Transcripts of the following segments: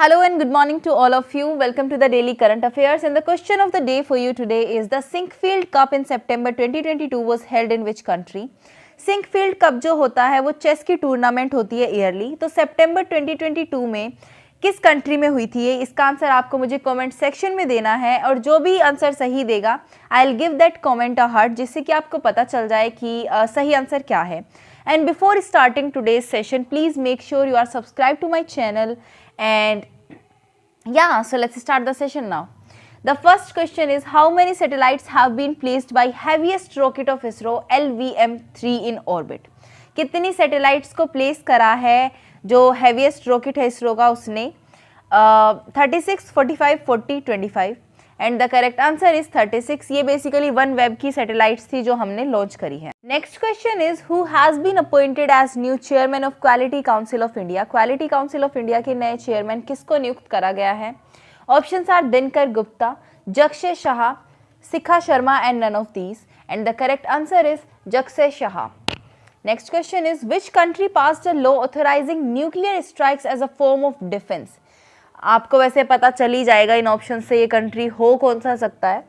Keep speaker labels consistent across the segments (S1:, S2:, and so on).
S1: Hello and good morning to all of you. Welcome to the Daily Current Affairs. And the question of the day for you today is the Sinkfield Cup in September 2022 was held in which country? Sinquefield cup जो होता है वो chess की tournament होती है yearly, तो सितंबर 2022 में किस कंट्री में हुई थी ये, इसका आंसर आपको मुझे कमेंट सेक्शन में देना है और जो भी आंसर सही देगा I will give that comment a heart, जिससे कि आपको पता चल जाए कि सही आंसर क्या है. And before starting today's session, please make sure you are subscribed to my channel. And yeah, so let's start the session now. The first question is, how many satellites have been placed by heaviest rocket of ISRO LVM-3 in orbit? कितनी satellites को place करा है जो heaviest rocket है इसरो का उसने? 36, 45, 40, 25 and the correct answer is 36. ये basically OneWeb की सैटेलाइट्स थी जो हमने लॉन्च करी है. Next question is, who has been appointed as new chairman of quality council of India? Quality council of India के नए चेयरमैन किसको नियुक्त करा गया है? Options are Dinkar Gupta, Jaxay Shah, Shikha Sharma and none of these and the correct answer is Jaxay Shah. Next question is, which country passed a law authorizing nuclear strikes as a form of defense? आपको वैसे पता चल ही जाएगा इन ऑप्शन से ये कंट्री हो कौन सा सकता है.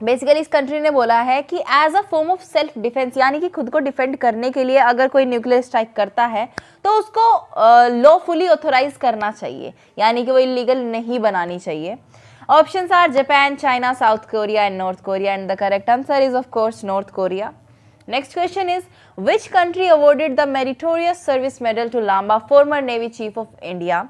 S1: बेसिकली इस कंट्री ने बोला है कि as a form of self defence, यानी कि खुद को डिफेंड करने के लिए अगर कोई न्यूक्लियर स्ट्राइक करता है तो उसको लॉफुली ऑथोराइज करना चाहिए, यानी कि वो इलीगल नहीं बनानी चाहिए. Options are Japan, China, South Korea and North Korea and the correct answer is of course North Korea. Next question is, which country awarded the Meritorious Service Medal to Lamba, former Navy Chief of India?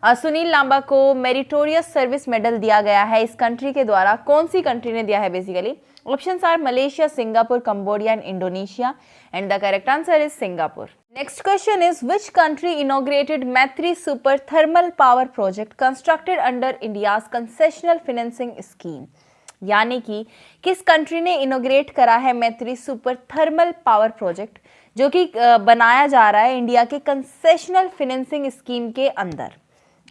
S1: Sunil Lamba को meritorious service medal दिया गया है इस country के द्वारा. कौन सी country ने दिया है basically? Options are Malaysia, Singapore, Cambodia and Indonesia and the correct answer is Singapore. Next question is, which country inaugurated Maitri super thermal power project constructed under India's concessional financing scheme? यानी कि किस country ने इनोग्रेट करा है मैत्री super thermal power project जो कि बनाया जा रहा है इंडिया के कंसेशनल फाइनेंसिंग स्कीम के अंदर?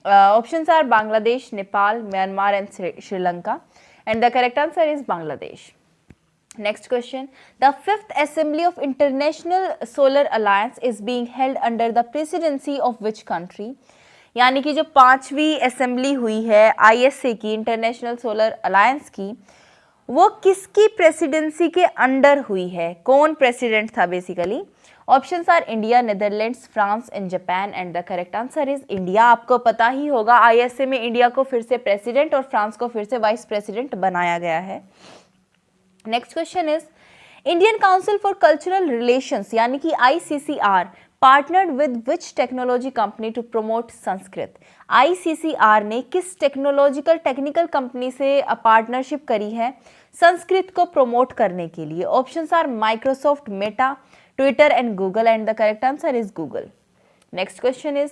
S1: Options are Bangladesh, Nepal, Myanmar and Sri Lanka and the correct answer is Bangladesh. Next question, the fifth assembly of International Solar Alliance is being held under the presidency of which country? यानी कि जो 5वीं assembly हुई है ISA की, international Solar alliance की, वो किसकी प्रेसिडेंसी के अंडर हुई है? कौन प्रेसिडेंट था basically? Options are India, Netherlands, France and Japan and the correct answer is India. आपको पता ही होगा आईएसए में इंडिया को फिर से प्रेसिडेंट और फ्रांस को फिर से वाइस प्रेसिडेंट बनाया गया है. Next question is, Indian council for cultural relations यानी कि ICCR partnered with which technology company to promote Sanskrit? ICCR ने किस टेक्निकल कंपनी से पार्टनरशिप करी है संस्कृत को प्रमोट करने के लिए? Options are Microsoft, Meta, Twitter and Google and the correct answer is Google. Next question is,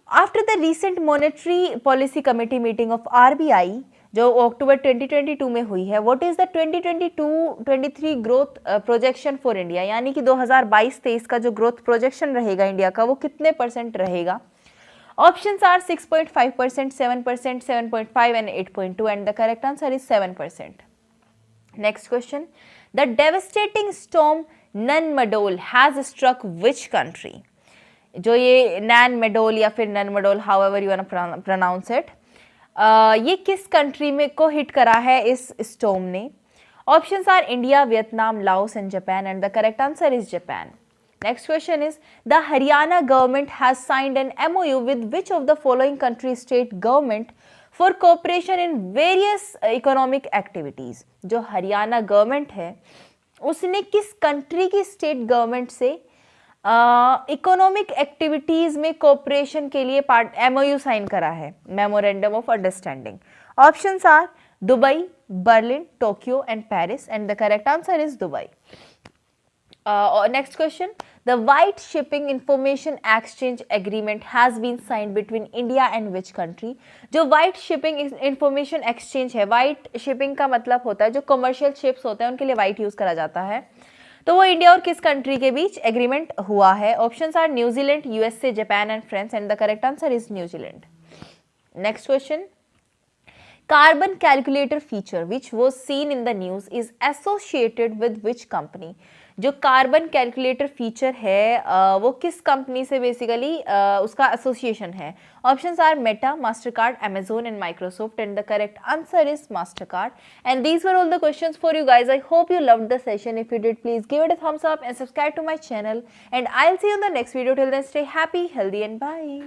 S1: after the recent monetary policy committee meeting of RBI जो अक्टूबर 2022 में हुई है, what is the 2022-23 growth projection for India? यानी कि 2022-23 का जो growth projection रहेगा India का वो कितने % रहेगा? Options are 6.5%, 7%, 7.5 and 8.2 and the correct answer is 7%. Next question, the devastating storm Nanmadol has struck which country? जो ये नैनमडोल या फिर Nanmadol, however you want to pronounce it, ये किस कंट्री में को हिट करा है इस स्टॉर्म ने? Options are India, Vietnam, Laos and Japan and the correct answer is Japan. Next question is, the Haryana government has signed an MOU with which of the following country state government for cooperation in various economic activities? जो Haryana government है उसने किस country की state government से economic activities में cooperation के लिए MOU sign करा है, memorandum of understanding? Options are Dubai, Berlin, Tokyo and Paris and the correct answer is Dubai. Next question, the white shipping information exchange agreement has been signed between India and which country? जो white shipping information exchange है, white shipping का मतलब होता है जो commercial ships होते हैं उनके लिए व्हाइट यूज करा जाता है, तो वो इंडिया और किस कंट्री के बीच एग्रीमेंट हुआ है? Options are New Zealand, USA, Japan and France and the correct answer is New Zealand. Next question, carbon calculator feature which was seen in the news is associated with which company? जो carbon calculator feature है वो किस company से basically उसका association है? Options are Meta, Mastercard, Amazon and Microsoft, and the correct answer is Mastercard. And these were all the questions for you guys. I hope you loved the session. If you did, please give it a thumbs up and subscribe to my channel, and I'll see you in the next video. Till then, stay happy, healthy, and bye.